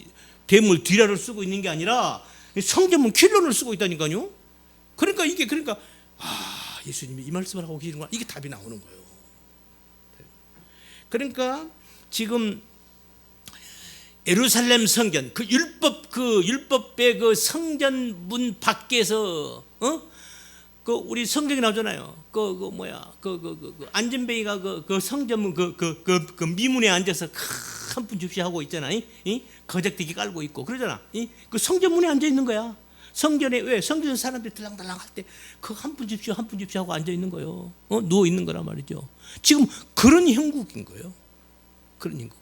대물 디라를 쓰고 있는 게 아니라 성전문 킬론을 쓰고 있다니까요. 그러니까 예수님이 이 말씀을 하고 계시는구나. 이게 답이 나오는 거예요. 그러니까 지금 예루살렘 성전 그 율법의 그 성전 문 밖에서 그 우리 성경에 나오잖아요. 안전뱅이가 그 성전문 그 미문에 앉아서 한 푼 줍시 하고 있잖아요. 거적대기 깔고 있고 그러잖아. 그 성전문에 앉아 있는 거야. 성전에 왜 성전 사람들이 들랑달랑 할 때 그 한 푼 줍시 하고 앉아 있는 거예요. 누워 있는 거란 말이죠. 지금 그런 형국인 거예요. 그런 형국.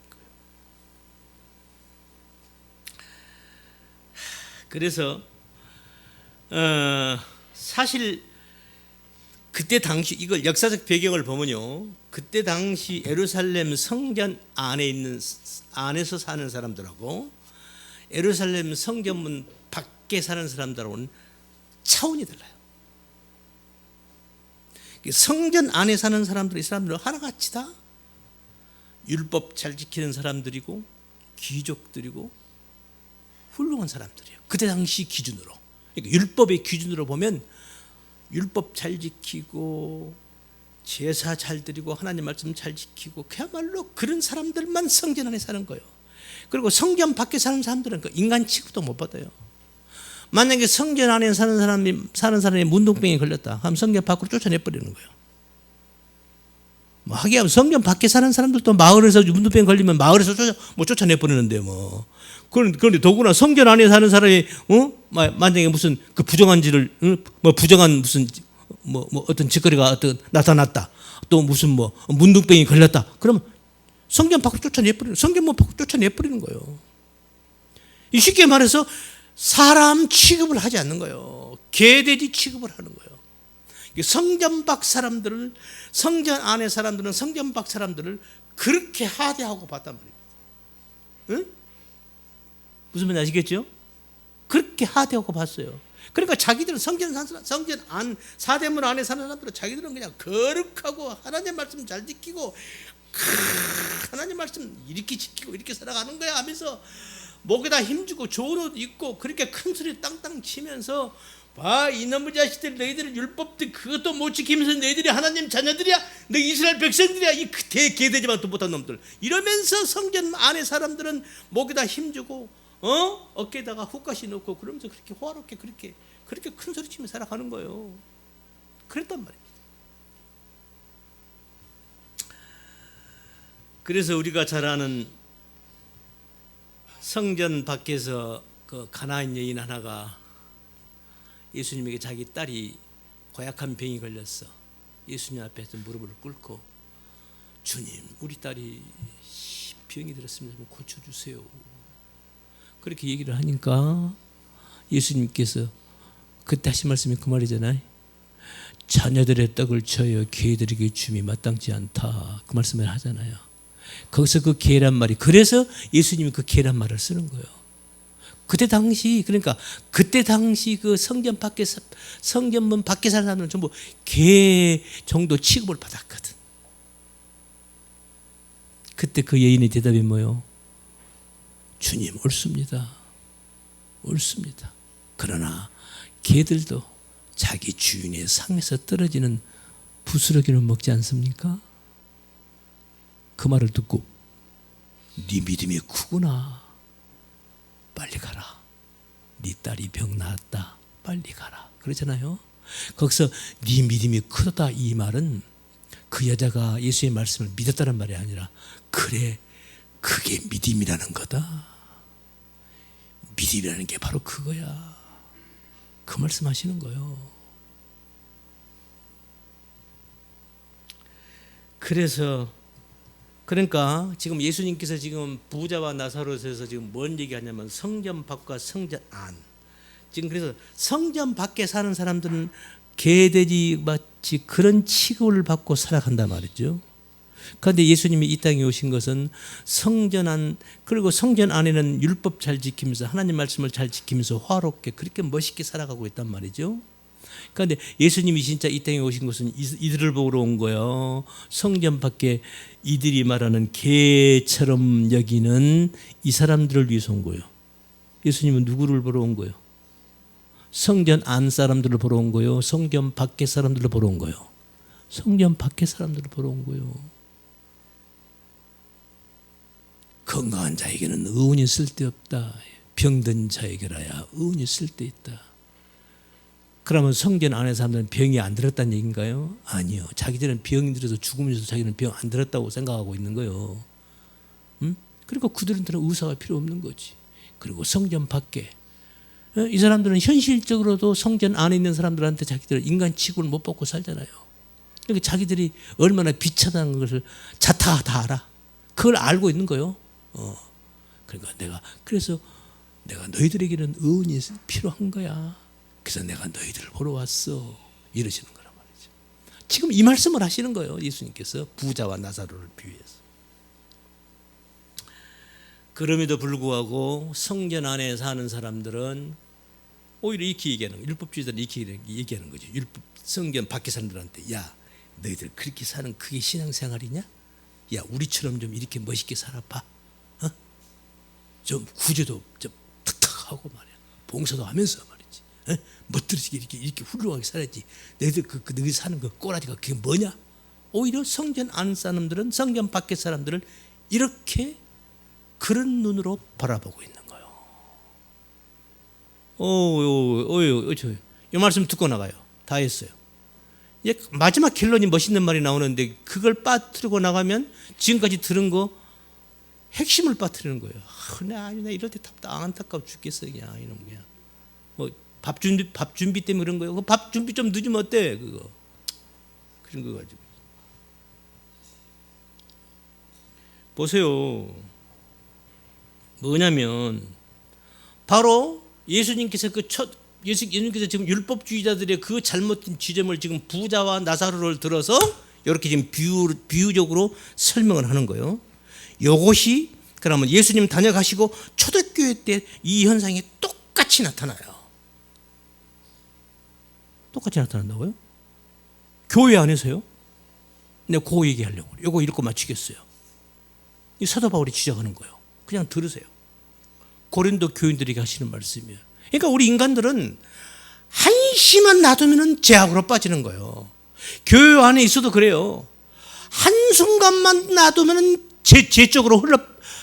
그래서 사실 그때 당시 이걸 역사적 배경을 보면요, 그때 당시 예루살렘 성전 안에서 사는 사람들하고 예루살렘 성전문 밖에 사는 사람들하고는 차원이 달라요. 성전 안에 사는 사람들은 이 사람들은 하나같이 다 율법 잘 지키는 사람들이고 귀족들이고 훌륭한 사람들이에요. 그때 당시 기준으로. 그러니까 율법의 기준으로 보면 율법 잘 지키고 제사 잘 드리고 하나님 말씀 잘 지키고 그야말로 그런 사람들만 성전 안에 사는 거예요. 그리고 성전 밖에 사는 사람들은 그 인간 취급도 못 받아요. 만약에 성전 안에 사는 사람이 문둥병에 걸렸다 하면 성전 밖으로 쫓아내버리는 거예요. 하기야 성전 밖에 사는 사람들도 마을에서 문둥병 걸리면 마을에서 쫓아내버리는데요. 그런데 더구나 성전 안에 사는 사람이 만약에 무슨 그 부정한 짓을 부정한 무슨 어떤 짓거리가 나타났다, 또 무슨 문둥병이 걸렸다, 그러면 성전 밖으로 쫓아내버리는 거예요. 쉽게 말해서 사람 취급을 하지 않는 거예요. 개돼지 취급을 하는 거예요. 성전 밖 사람들을, 성전 안에 사람들은 성전 밖 사람들을 그렇게 하대하고 봤단 말입니다. 응? 무슨 말인지 아시겠죠? 그렇게 하대하고 봤어요. 그러니까 자기들은 성전 안 사대문 안에 사는 사람들은 자기들은 그냥 거룩하고 하나님 말씀 잘 지키고 하나님 말씀 이렇게 지키고 이렇게 살아가는 거야 하면서 목에다 힘주고 좋은 옷 입고 그렇게 큰 소리 땅땅 치면서 봐, 이놈의 자식들, 너희들은 율법들 그것도 못 지키면서 너희들이 하나님 자녀들이야, 너 이스라엘 백성들이야, 이 개돼지만도 못한 놈들 이러면서 성전 안에 사람들은 목에다 힘주고 어깨에다가 훅가시 넣고 그러면서 그렇게 호화롭게 그렇게 큰 소리 치면서 살아가는 거예요. 그랬단 말입니다. 그래서 우리가 잘 아는 성전 밖에서 그 가나안 여인 하나가 예수님에게 자기 딸이 고약한 병이 걸렸어. 예수님 앞에서 무릎을 꿇고 주님, 우리 딸이 병이 들었습니다. 좀 고쳐주세요. 그렇게 얘기를 하니까 예수님께서 그때 하신 말씀이 그 말이잖아요. 자녀들의 떡을 쳐여 개들에게 줌이 마땅치 않다. 그 말씀을 하잖아요. 거기서 그 개란 말이, 그래서 예수님이 그 개란 말을 쓰는 거예요. 그때 당시 그 성전문 밖에 사는 사람들은 전부 개 정도 취급을 받았거든. 그때 그 여인의 대답이 뭐예요? 주님, 옳습니다. 그러나 개들도 자기 주인의 상에서 떨어지는 부스러기는 먹지 않습니까? 그 말을 듣고 네 믿음이 크구나. 빨리 가라. 네 딸이 병 나았다. 빨리 가라. 그러잖아요. 거기서 네 믿음이 크다 이 말은 그 여자가 예수의 말씀을 믿었다는 말이 아니라 그래, 그게 믿음이라는 거다. 믿음이라는 게 바로 그거야. 그 말씀하시는 거예요. 그러니까 지금 예수님께서 지금 부자와 나사로에서 지금 뭔 얘기하냐면 성전 밖과 성전 안. 지금 그래서 성전 밖에 사는 사람들은 개돼지 마치 그런 취급을 받고 살아간단 말이죠. 그런데 예수님이 이 땅에 오신 것은 성전 안, 그리고 성전 안에는 율법 잘 지키면서 하나님 말씀을 잘 지키면서 화롭게 그렇게 멋있게 살아가고 있단 말이죠. 그런데 예수님이 진짜 이 땅에 오신 것은 이들을 보러 온 거예요. 성전 밖에 이들이 말하는 개처럼 여기는 이 사람들을 위해서 온 거예요. 예수님은 누구를 보러 온 거예요? 성전 안 사람들을 보러 온 거예요? 성전 밖에 사람들을 보러 온 거예요? 성전 밖에 사람들을 보러 온 거예요. 건강한 자에게는 의원이 쓸데없다. 병든 자에게라야 의원이 쓸데있다. 그러면 성전 안에 사람들은 병이 안 들었다는 얘기인가요? 아니요. 자기들은 병이 들어서 죽으면서 자기는 병 안 들었다고 생각하고 있는 거예요. 그러니까 그들한테는 의사가 필요 없는 거지. 그리고 성전 밖에 이 사람들은 현실적으로도 성전 안에 있는 사람들한테 자기들 인간 취급을 못 받고 살잖아요. 그러니까 자기들이 얼마나 비참한 것을 자타 다 알아. 그걸 알고 있는 거예요. 그러니까 그래서 내가 너희들에게는 의원이 필요한 거야. 그래서 내가 너희들을 보러 왔어. 이러시는 거란 말이죠. 지금 이 말씀을 하시는 거예요. 예수님께서 부자와 나사로를 비유해서. 그럼에도 불구하고 성전 안에 사는 사람들은 오히려 이렇게 얘기하는 거예요. 율법주의자들은 이렇게 얘기하는 거죠. 성전 밖에 사람들한테 야 너희들 그렇게 사는 그게 신앙생활이냐? 야 우리처럼 좀 이렇게 멋있게 살아봐. 좀 구제도 좀 탁탁하고 말이야. 봉사도 하면서 말이지. 멋들어지게 이렇게 훌륭하게 살아야지. 너희들 너희 사는 그 꼬라지가 그게 뭐냐? 오히려 성전 안 사람들은 성전 밖에 사람들을 이렇게 그런 눈으로 바라보고 있는 거예요. 이 말씀 듣고 나가요. 다 했어요. 마지막 결론이 멋있는 말이 나오는데 그걸 빠뜨리고 나가면 지금까지 들은 거 핵심을 빠뜨리는 거예요. 나 이럴 때 안타까워 죽겠어 그냥 이런 거야. 뭐 밥 준비 때문에 그런 거예요. 밥 준비 좀 늦으면 어때 그거 그런 거 가지고 보세요. 뭐냐면 바로 예수님께서 예수님께서 지금 율법주의자들의 그 잘못된 지점을 지금 부자와 나사로를 들어서 이렇게 지금 비유적으로 설명을 하는 거예요. 이것이 그러면 예수님 다녀가시고 초대교회 때 이 현상이 똑같이 나타나요. 똑같이 나타난다고요? 교회 안에서요? 내가 그 얘기하려고 이거 읽고 마치겠어요. 이 사도 바울이 지적하는 거예요. 그냥 들으세요. 고린도 교인들에게 하시는 말씀이에요. 그러니까 우리 인간들은 한시만 놔두면 죄악으로 빠지는 거예요. 교회 안에 있어도 그래요. 한순간만 놔두면 죄 쪽으로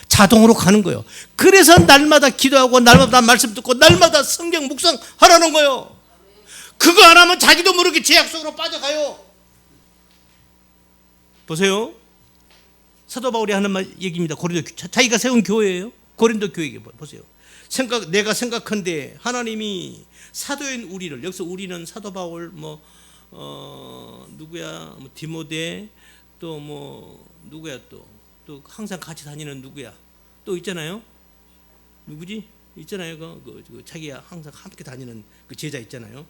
자동으로 가는 거예요. 그래서 날마다 기도하고 날마다 말씀 듣고 날마다 성경 묵상하라는 거예요. 그거 안 하면 자기도 모르게 죄악 속으로 빠져가요. 보세요. 사도 바울이 하는 얘기입니다. 고린도 자기가 세운 교회예요. 고린도 교회에 보세요. 내가 생각한데 하나님이 사도인 우리를 여기서 우리는 사도 바울 누구야 디모데 또 누구야 또 항상 같이 다니는 누구야 또 있잖아요. 누구지 있잖아요. 그 자기가 항상 함께 다니는 그 제자 있잖아요.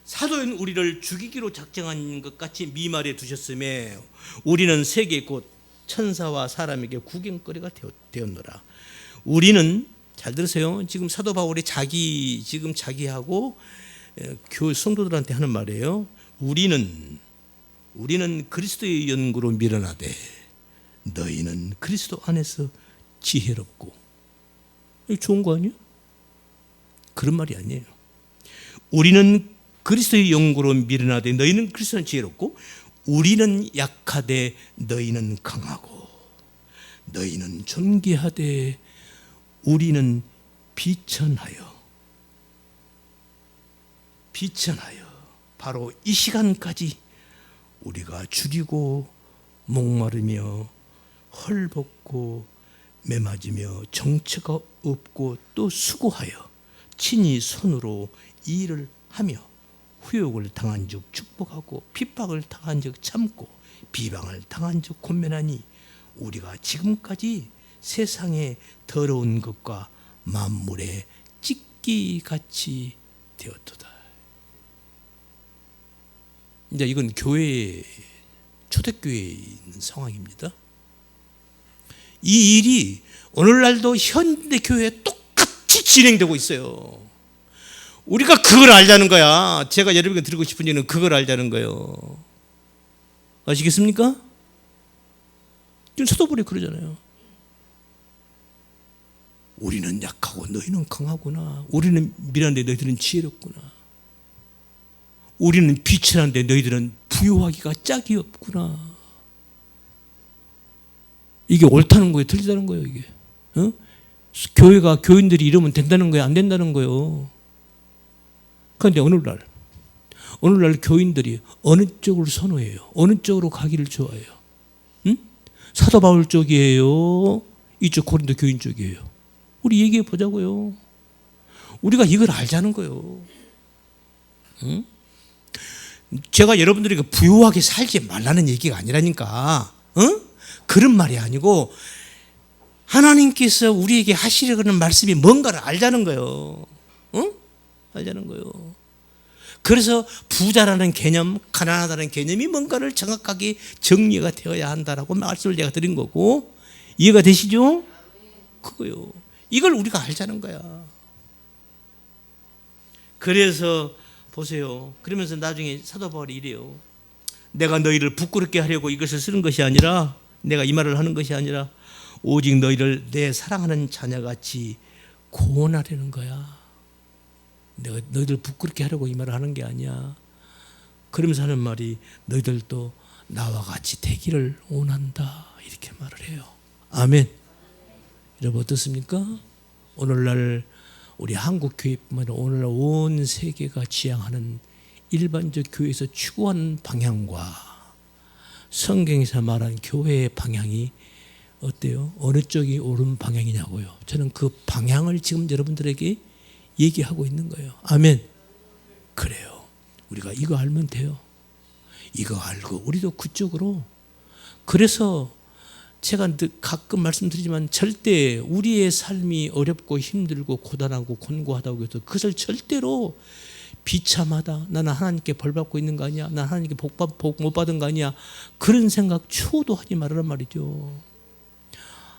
사도인 우리를 죽이기로 작정한 것 같이 미말에 두셨음에 우리는 세계 곧 천사와 사람에게 구경거리가 되었노라. 우리는 잘 들으세요. 지금 사도 바울이 자기하고 교회 성도들한테 하는 말이에요. 우리는 그리스도의 연고로 밀어나되 너희는 그리스도 안에서 지혜롭고. 이거 좋은 거 아니에요? 그런 말이 아니에요. 우리는 그리스도의 연고로 밀어나되 너희는 그리스도는 지혜롭고 우리는 약하되 너희는 강하고 너희는 존귀하되 우리는 비천하여 바로 이 시간까지 우리가 줄이고 목마르며 헐벗고 매맞으며 정처가 없고 또 수고하여 친히 손으로 일을 하며 후욕을 당한 즉 축복하고 핍박을 당한 즉 참고 비방을 당한 즉 권면하니 우리가 지금까지 세상에 더러운 것과 만물에 찢기같이 되었도다. 이제 이건 초대교회에 있는 상황입니다. 이 일이 오늘날도 현대교회에 똑같이 진행되고 있어요. 우리가 그걸 알자는 거야. 제가 여러분에게 드리고 싶은 얘기는 그걸 알자는 거예요. 아시겠습니까? 지금 사도 바울이 그러잖아요. 우리는 약하고 너희는 강하구나. 우리는 미련한데 너희들은 지혜롭구나. 우리는 비천한데 너희들은 부유하기가 짝이 없구나. 이게 옳다는 거예요, 틀리다는 거예요, 이게. 어? 교회가 교인들이 이러면 된다는 거예요, 안 된다는 거예요. 그런데 오늘날 교인들이 어느 쪽을 선호해요? 어느 쪽으로 가기를 좋아해요? 응? 사도 바울 쪽이에요? 이쪽 고린도 교인 쪽이에요? 우리 얘기해 보자고요. 우리가 이걸 알자는 거예요. 응? 제가 여러분들에게 부유하게 살지 말라는 얘기가 아니라니까. 응? 그런 말이 아니고 하나님께서 우리에게 하시려고 하는 말씀이 뭔가를 알자는 거예요. 응? 알자는 거예요. 그래서 부자라는 개념, 가난하다는 개념이 뭔가를 정확하게 정리가 되어야 한다라고 말씀을 제가 드린 거고, 이해가 되시죠? 그거요. 이걸 우리가 알자는 거야. 그래서 보세요. 그러면서 나중에 사도 바울이 이래요. 내가 너희를 부끄럽게 하려고 이것을 쓰는 것이 아니라, 내가 이 말을 하는 것이 아니라 오직 너희를 내 사랑하는 자녀같이 구원하려는 거야. 내가 너희들 부끄럽게 하려고 이 말을 하는 게 아니야. 그러면서 하는 말이 너희들도 나와 같이 되기를 원한다, 이렇게 말을 해요. 아멘. 여러분 어떻습니까? 오늘날 우리 한국 교회뿐만 아니라 오늘날 온 세계가 지향하는 일반적 교회에서 추구하는 방향과 성경에서 말한 교회의 방향이 어때요? 어느 쪽이 옳은 방향이냐고요. 저는 그 방향을 지금 여러분들에게 얘기하고 있는 거예요. 아멘. 그래요. 우리가 이거 알면 돼요. 이거 알고 우리도 그쪽으로. 그래서 제가 가끔 말씀드리지만 절대 우리의 삶이 어렵고 힘들고 고단하고 곤고하다고 해서 그것을 절대로 비참하다, 나는 하나님께 벌 받고 있는 거 아니야, 나는 하나님께 복 못 받은 거 아니야, 그런 생각 초도 하지 말으란 말이죠.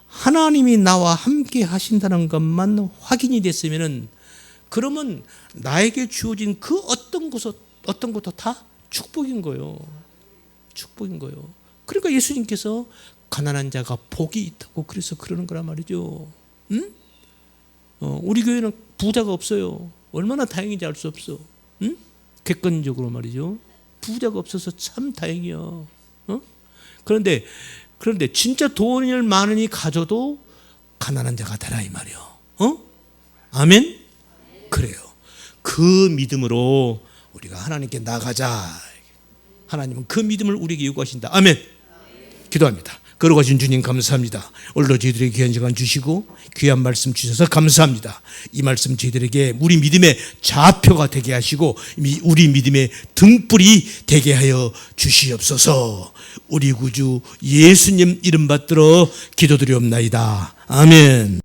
하나님이 나와 함께 하신다는 것만 확인이 됐으면은, 그러면 나에게 주어진 그 어떤 것도 다 축복인 거예요. 축복인 거예요. 그러니까 예수님께서 가난한 자가 복이 있다고 그래서 그러는 거란 말이죠. 응? 우리 교회는 부자가 없어요. 얼마나 다행인지 알 수 없어. 응? 객관적으로 말이죠. 부자가 없어서 참 다행이야. 그런데 진짜 돈을 많으니 가져도 가난한 자가 되라 이 말이요. 아멘? 그래요. 그 믿음으로 우리가 하나님께 나가자. 하나님은 그 믿음을 우리에게 요구하신다. 아멘. 기도합니다. 거룩하신 주님 감사합니다. 오늘도 저희들에게 귀한 시간 주시고 귀한 말씀 주셔서 감사합니다. 이 말씀 저희들에게 우리 믿음의 좌표가 되게 하시고 우리 믿음의 등불이 되게 하여 주시옵소서. 우리 구주 예수님 이름 받들어 기도드리옵나이다. 아멘.